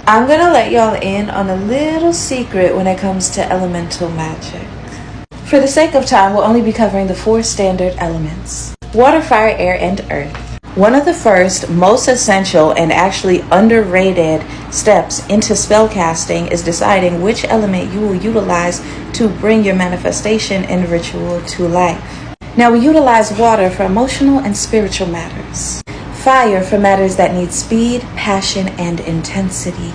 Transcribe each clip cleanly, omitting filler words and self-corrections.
I'm gonna let y'all in on a little secret when it comes to elemental magic. For the sake of time, we'll only be covering the 4 standard elements: water, fire, air, and earth. One of the first, most essential, and actually underrated steps into spellcasting is deciding which element you will utilize to bring your manifestation and ritual to life. Now, we utilize water for emotional and spiritual matters, fire for matters that need speed, passion, and intensity,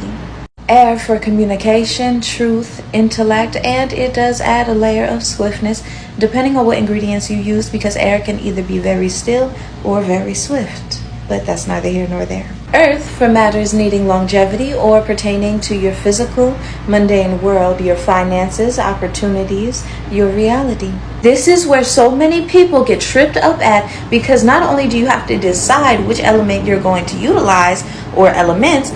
air for communication, truth, intellect, and it does add a layer of swiftness depending on what ingredients you use, because air can either be very still or very swift, but that's neither here nor there. Earth for matters needing longevity or pertaining to your physical, mundane world, your finances, opportunities, your reality. This is where so many people get tripped up at, because not only do you have to decide which element you're going to utilize or elements,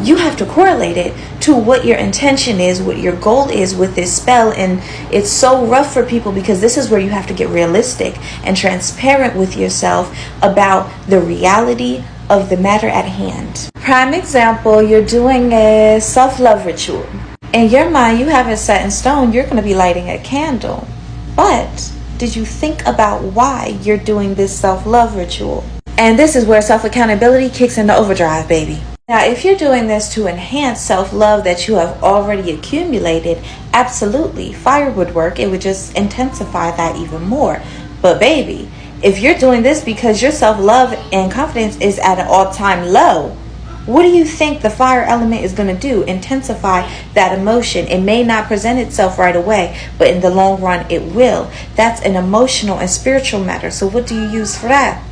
you have to correlate it to what your intention is, what your goal is with this spell. And it's so rough for people because this is where you have to get realistic and transparent with yourself about the reality of the matter at hand. Prime example, you're doing a self-love ritual. In your mind, you have it set in stone, you're going to be lighting a candle. But did you think about why you're doing this self-love ritual? And this is where self-accountability kicks into overdrive, baby. Now, if you're doing this to enhance self-love that you have already accumulated, absolutely, fire would work. It would just intensify that even more. But baby, if you're doing this because your self-love and confidence is at an all-time low, what do you think the fire element is going to do? Intensify that emotion. It may not present itself right away, but in the long run, it will. That's an emotional and spiritual matter. So what do you use for that?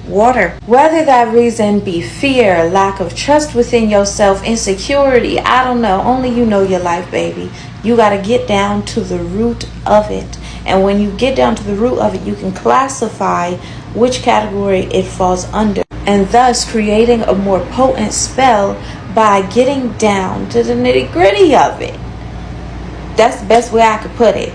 Water. Whether that reason be fear, lack of trust within yourself, insecurity, I don't know. Only you know your life, baby. You got to get down to the root of it. And when you get down to the root of it, you can classify which category it falls under, and thus creating a more potent spell by getting down to the nitty-gritty of it. That's the best way I could put it.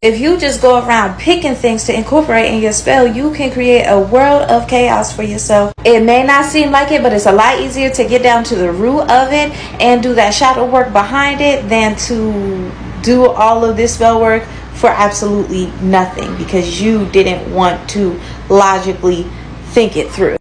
If you just go around picking things to incorporate in your spell, you can create a world of chaos for yourself. It may not seem like it, but it's a lot easier to get down to the root of it and do that shadow work behind it than to do all of this spell work for absolutely nothing, because you didn't want to logically think it through.